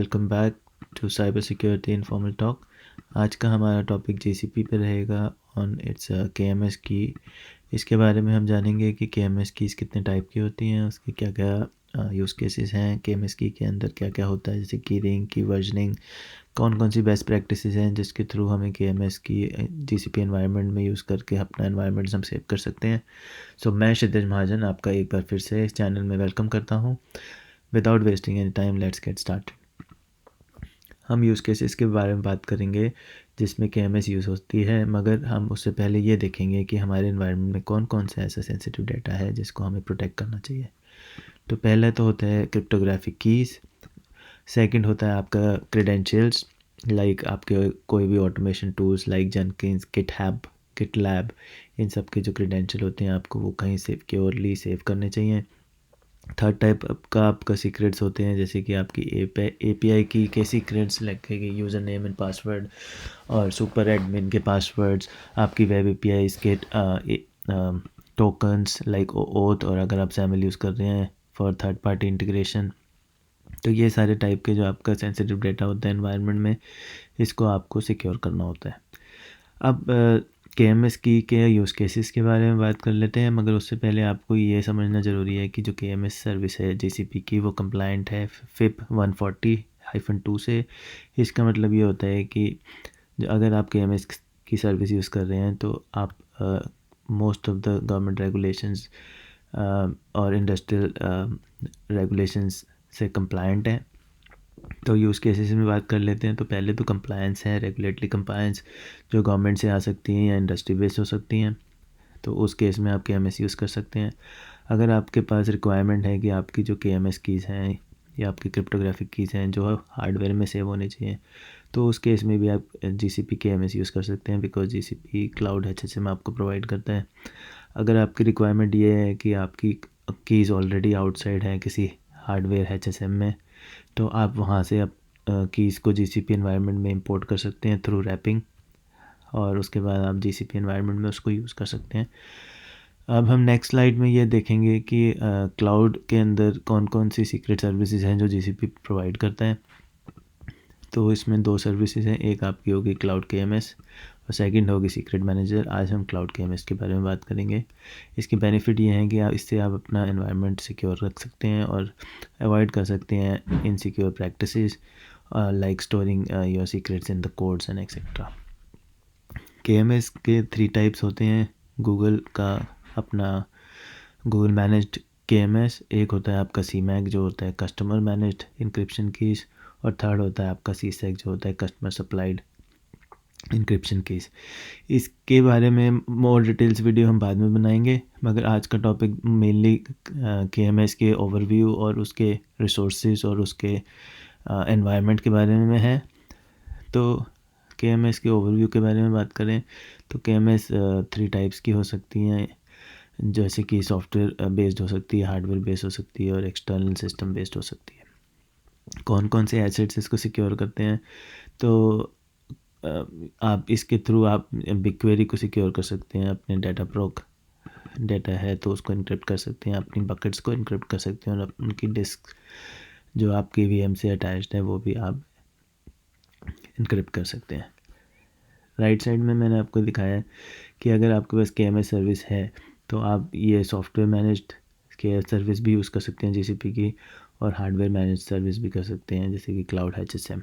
Welcome back to cyber security informal talk. आज का हमारा टॉपिक जीसीपी पे रहेगा ऑन इट्स केएमएस की। इसके बारे में हम जानेंगे कि केएमएस कीज़ कितने टाइप की होती हैं, उसके क्या क्या यूज़ केसेस हैं, केएमएस की के अंदर क्या क्या होता है, जैसे कीरिंग की वर्जनिंग, कौन कौन सी बेस्ट प्रैक्टिसेस हैं जिसके थ्रू हमें केएमएस की जीसीपी एनवायरनमेंट में यूज़ करके अपना एनवायरनमेंट हम सेव कर सकते हैं। सो मैं क्षितिज महाजन आपका एक बार फिर से इस चैनल में वेलकम करता हूँ। Without wasting any time let's get start. हम यूज़ केसेस के बारे में बात करेंगे जिसमें केएमएस यूज़ होती है, मगर हम उससे पहले ये देखेंगे कि हमारे एनवायरनमेंट में कौन कौन सा ऐसा सेंसिटिव डाटा है जिसको हमें प्रोटेक्ट करना चाहिए। तो पहला तो होता है क्रिप्टोग्राफिक कीज़। सेकंड होता है आपका क्रेडेंशियल्स, लाइक आपके कोई भी automation tools like Jenkins, GitHub, GitLab, इन सब के जो क्रेडेंशियल होते हैं आपको वो कहीं सिक्योरली सेव करने चाहिए। थर्ड टाइप का आपका सीक्रेट्स होते हैं, जैसे कि आपकी एपीआई की के सीक्रेट्स लगेगी, यूज़र नेम एंड पासवर्ड और सुपर एडमिन के पासवर्ड्स, आपकी वेब एपीआई के टोकन्स लाइक ओथ, और अगर आप सैमल यूज़ कर रहे हैं फॉर थर्ड पार्टी इंटीग्रेशन। तो ये सारे टाइप के जो आपका सेंसिटिव डेटा होता है एनवायरनमेंट में, इसको आपको सिक्योर करना होता है। अब केएमएस की के यूज़ केसेस के बारे में बात कर लेते हैं, मगर उससे पहले आपको ये समझना ज़रूरी है कि जो केएमएस सर्विस है जीसीपी की वो कंप्लायंट है FIP 140-2 से। इसका मतलब ये होता है कि अगर आप केएमएस की सर्विस यूज़ कर रहे हैं तो आप most of the government regulations और इंडस्ट्रियल रेगुलेशंस से कंप्लायंट हैं। तो यूज़ केसेस में बात कर लेते हैं। तो पहले तो कंप्लायंस है, रेगुलेटरी कंप्लायंस जो गवर्नमेंट से आ सकती हैं या इंडस्ट्री बेस्ड हो सकती हैं। तो उस केस में आप केएमएस यूज़ कर सकते हैं। अगर आपके पास रिक्वायरमेंट है कि आपकी जो केएमएस कीज़ हैं या आपकी क्रिप्टोग्राफिक कीज़ हैं जो हार्डवेयर में सेव होने चाहिए, तो उस केस में भी आप जीसीपी केएमएस यूज़ कर सकते हैं, बिकॉज जीसीपी क्लाउड एचएसएम आपको प्रोवाइड करता है। अगर आपकी रिक्वायरमेंट ये है कि आपकी कीज़ ऑलरेडी आउटसाइड है किसी हार्डवेयर एचएसएम में, तो आप वहाँ से आप कीज़ को जीसीपी एनवायरनमेंट में इंपोर्ट कर सकते हैं थ्रू रैपिंग, और उसके बाद आप जीसीपी एनवायरनमेंट में उसको यूज़ कर सकते हैं। अब हम नेक्स्ट स्लाइड में ये देखेंगे कि क्लाउड के अंदर कौन कौन सी सीक्रेट सर्विसेज हैं जो जीसीपी प्रोवाइड करता है। तो इसमें दो सर्विसेज हैं, एक आपकी होगी क्लाउड केएमएस और सेकंड होगी सीक्रेट मैनेजर। आज हम क्लाउड केएमएस के बारे में बात करेंगे। इसकी बेनिफिट ये हैं कि इससे आप अपना एनवायरनमेंट सिक्योर रख सकते हैं और अवॉइड कर सकते हैं insecure practices like storing your secrets in the codes and etcetera. KMS के 3 टाइप्स होते हैं। गूगल का अपना गूगल मैनेज्ड केएमएस, एक होता है आपका सीमैक जो होता है कस्टमर मैनेज्ड इंक्रिप्शन कीज़, और थर्ड होता है आपका सीसैक जो होता है कस्टमर सप्लाइड इंक्रिप्शन कीज़। इसके बारे में मोर डिटेल्स वीडियो हम बाद में बनाएंगे, मगर आज का टॉपिक मेनली केएमएस के ओवरव्यू और उसके रिसोर्सेज और उसके एनवायरनमेंट के बारे में है। तो केएमएस के ओवरव्यू के बारे में बात करें तो केएमएस 3 टाइप्स की हो सकती हैं, जैसे कि सॉफ्टवेयर बेस्ड हो सकती है, हार्डवेयर बेस्ड हो सकती है और एक्सटर्नल सिस्टम बेस्ड हो सकती है। कौन कौन से एसेट्स इसको सिक्योर करते हैं, तो आप इसके थ्रू आप बिगक्वेरी को सिक्योर कर सकते हैं, अपने डाटा है तो उसको इनक्रिप्ट कर सकते हैं, अपनी बकेट्स को इनक्रिप्ट कर सकते हैं, और उनकी डिस्क जो आपकी वीएम से अटैच्ड है वो भी आप इनक्रिप्ट कर सकते हैं। राइट साइड में मैंने आपको दिखाया है कि अगर आपके पास केएमएस सर्विस है तो आप ये सॉफ्टवेयर मैनेज्ड के सर्विस भी यूज़ कर सकते हैं जीसीपी की, और हार्डवेयर मैनेज सर्विस भी कर सकते हैं जैसे कि क्लाउड एचएसएम।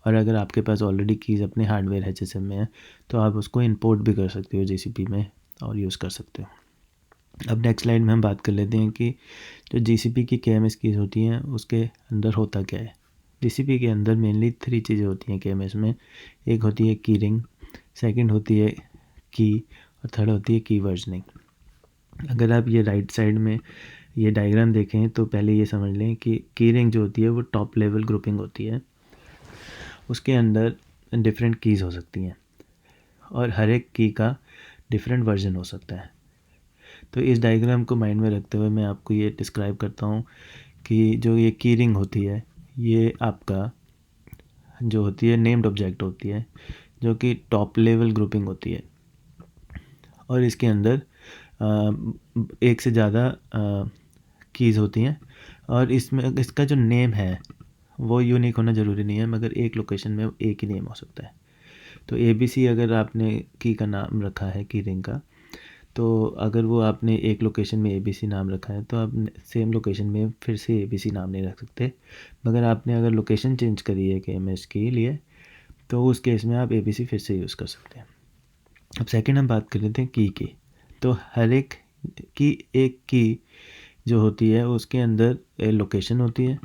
और अगर आपके पास ऑलरेडी कीज़ अपने हार्डवेयर एचएसएम में है तो आप उसको इंपोर्ट भी कर सकते हो जीसीपी में और यूज़ कर सकते हो। अब नेक्स्ट स्लाइड में हम बात कर लेते हैं कि जो जीसीपी की केएमएस कीज़ होती हैं उसके अंदर होता क्या है। जीसीपी के अंदर मेनली 3 चीज़ें होती हैं केएमएस में। एक होती है की रिंग, सेकंड होती है की, और थर्ड होती है की वर्जनिंग। अगर आप ये राइट साइड में ये डायग्राम देखें तो पहले ये समझ लें कि की रिंग जो होती है वो टॉप लेवल ग्रुपिंग होती है, उसके अंदर डिफरेंट कीज़ हो सकती हैं और हर एक की का डिफरेंट वर्जन हो सकता है। तो इस डायग्राम को माइंड में रखते हुए मैं आपको ये डिस्क्राइब करता हूँ कि जो ये की रिंग होती है ये आपका जो होती है नेम्ड ऑब्जेक्ट होती है जो कि टॉप लेवल ग्रुपिंग होती है, और इसके अंदर एक से ज़्यादा कीज़ होती हैं, और इसमें इसका जो नेम है वो यूनिक होना ज़रूरी नहीं है, मगर एक लोकेशन में एक ही नेम हो सकता है। तो ABC अगर आपने की का नाम रखा है की रिंग का, तो अगर वो आपने एक लोकेशन में ABC नाम रखा है तो आप सेम लोकेशन में फिर से ABC नाम नहीं रख सकते। मगर आपने अगर लोकेशन चेंज करी है KMS के लिए तो उस केस में आप ABC फिर से यूज़ कर सकते हैं। अब सेकंड हम बात कर लेते हैं की। तो हर एक की जो होती है उसके अंदर लोकेशन होती है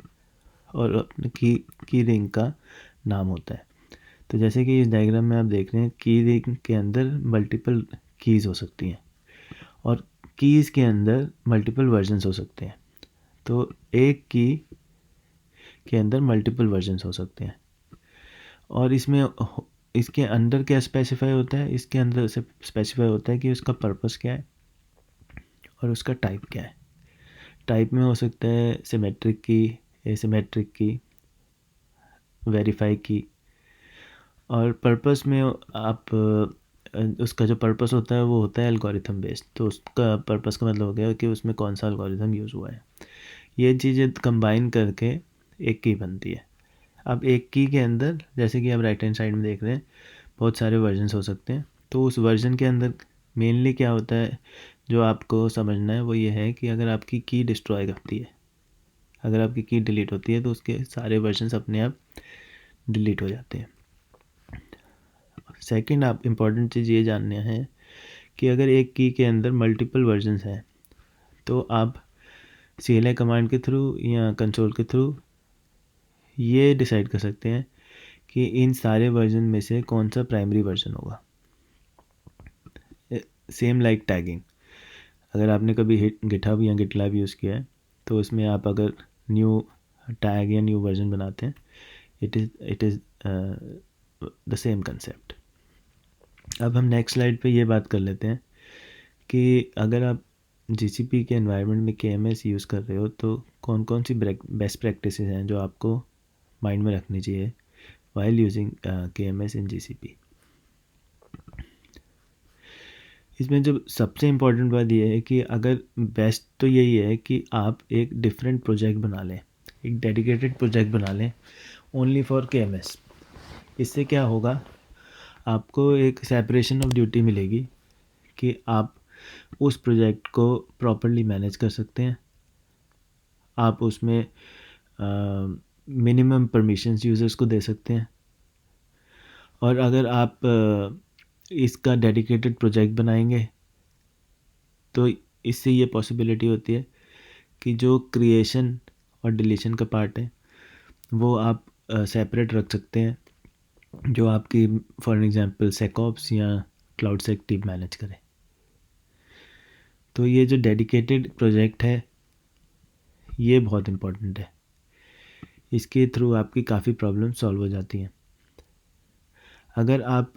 और की रिंग का नाम होता है। तो जैसे कि इस डायग्राम में आप देख रहे हैं की रिंग के अंदर मल्टीपल कीज़ हो सकती हैं और कीज़ के अंदर मल्टीपल वर्जन्स हो सकते हैं। तो एक की के अंदर मल्टीपल वर्जन्स हो सकते हैं और इसके अंदर क्या स्पेसिफाई होता है, इसके अंदर से स्पेसिफाई होता है कि उसका पर्पस क्या है और उसका टाइप क्या है। टाइप में हो सकता है सिमेट्रिक की, एसिमेट्रिक की, वेरीफाई की। और पर्पस में आप उसका जो पर्पस होता है वो होता है एल्गोरिथम बेस्ड। तो उसका पर्पस का मतलब हो गया कि उसमें कौन सा एल्गोरिथम यूज़ हुआ है। ये चीज़ें कंबाइन करके एक की बनती है। अब एक की के अंदर जैसे कि आप राइट हैंड साइड में देख रहे हैं बहुत सारे वर्जन्स हो सकते हैं। तो उस वर्जन के अंदर मेनली क्या होता है जो आपको समझना है वो ये है कि अगर आपकी की डिस्ट्रॉय करती है, अगर आपकी की डिलीट होती है तो उसके सारे वर्जन्स अपने आप डिलीट हो जाते हैं। सेकंड आप इम्पॉर्टेंट चीज़ ये जानना है कि अगर एक की के अंदर मल्टीपल वर्जन्स हैं तो आप CLI कमांड के थ्रू या कंसोल के थ्रू ये डिसाइड कर सकते हैं कि इन सारे वर्जन में से कौन सा प्राइमरी वर्जन होगा। सेम लाइक टैगिंग, अगर आपने कभी गिटहब या गिटलैब यूज़ किया है तो उसमें आप अगर न्यू टैग या न्यू वर्जन बनाते हैं it is the same concept. अब हम नेक्स्ट स्लाइड पे ये बात कर लेते हैं कि अगर आप GCP के एनवायरनमेंट में KMS यूज़ कर रहे हो तो कौन कौन सी बेस्ट प्रैक्टिसेस हैं जो आपको माइंड में रखनी चाहिए वाइल यूजिंग KMS इन GCP। इसमें जो सबसे इम्पोर्टेंट बात यह है कि अगर बेस्ट तो यही है कि आप एक डिफरेंट प्रोजेक्ट बना लें, एक डेडिकेटेड प्रोजेक्ट बना लें ओनली फॉर KMS। इससे क्या होगा, आपको एक सेपरेशन ऑफ ड्यूटी मिलेगी कि आप उस प्रोजेक्ट को प्रॉपरली मैनेज कर सकते हैं। आप उसमें मिनिमम परमिशंस यूज़र्स को दे सकते हैं। और अगर आप इसका डेडिकेटेड प्रोजेक्ट बनाएंगे तो इससे ये पॉसिबिलिटी होती है कि जो क्रिएशन और डिलीशन का पार्ट है वो आप सेपरेट रख सकते हैं, जो आपकी फॉर एग्जांपल सेकऑप्स या क्लाउड सेक टीम मैनेज करे। तो ये जो डेडिकेटेड प्रोजेक्ट है ये बहुत इम्पोर्टेंट है, इसके थ्रू आपकी काफ़ी प्रॉब्लम सॉल्व हो जाती हैं। अगर आप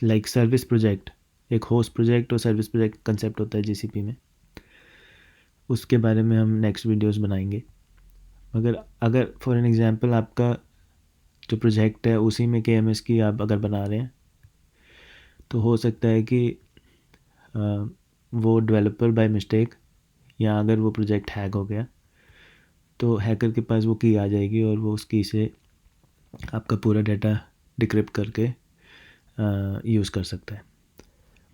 लाइक सर्विस प्रोजेक्ट, एक होस्ट प्रोजेक्ट और सर्विस प्रोजेक्ट कंसेप्ट होता है GCP में, उसके बारे में हम नेक्स्ट वीडियोस बनाएंगे। मगर अगर फॉर एन एग्जांपल आपका जो प्रोजेक्ट है उसी में KMS की आप अगर बना रहे हैं तो हो सकता है कि वो डेवलपर बाय मिस्टेक या अगर वो प्रोजेक्ट हैक हो गया तो हैकर के पास वो की आ जाएगी और वो उस की से आपका पूरा डाटा डिक्रिप्ट करके यूज़ कर सकता है।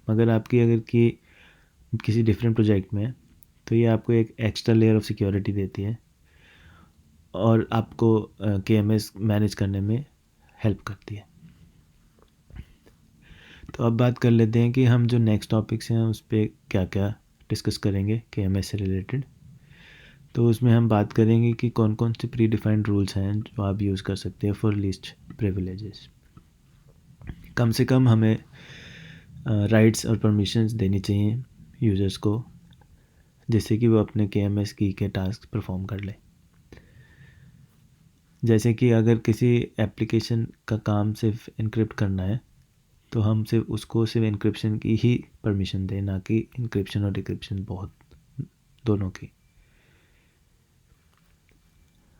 मगर आपकी अगर की किसी डिफरेंट प्रोजेक्ट में तो ये आपको एक एक्स्ट्रा लेयर ऑफ सिक्योरिटी देती है और आपको KMS मैनेज करने में हेल्प करती है। तो अब बात कर लेते हैं कि हम जो नेक्स्ट टॉपिक्स हैं उस पर क्या क्या डिस्कस करेंगे KMS से रिलेटेड। तो उसमें हम बात करेंगे कि कौन कौन से प्री डिफाइंड रूल्स हैं जो आप यूज़ कर सकते हैं फॉर लीस्ट प्रिविलेजेस। कम से कम हमें राइट्स और परमिशंस देनी चाहिए यूज़र्स को, जिससे कि वो अपने KMS की के टास्क परफॉर्म कर ले। जैसे कि अगर किसी एप्लीकेशन का काम सिर्फ इनक्रिप्ट करना है तो हम सिर्फ उसको सिर्फ इनक्रिप्शन की ही परमिशन दें, ना कि इनक्रिप्शन और डिक्रिप्शन दोनों की।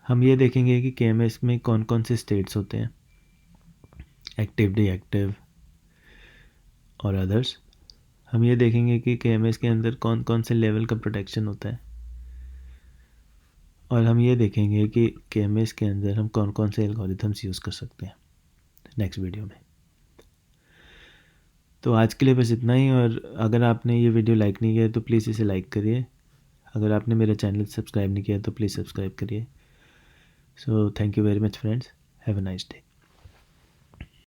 हम ये देखेंगे कि KMS में कौन कौन से स्टेट्स होते हैं, एक्टिव, डीएक्टिव और अदर्स। हम ये देखेंगे कि KMS के अंदर कौन कौन से लेवल का प्रोटेक्शन होता है और हम ये देखेंगे कि KMS के अंदर हम कौन कौन से एल्गोरिथम्स यूज़ कर सकते हैं नेक्स्ट वीडियो में। तो आज के लिए बस इतना ही, और अगर आपने ये वीडियो लाइक नहीं किया तो प्लीज़ इसे लाइक करिए। अगर आपने मेरा चैनल सब्सक्राइब नहीं किया तो प्लीज़ सब्सक्राइब करिए। So thank you very much friends, have a nice day.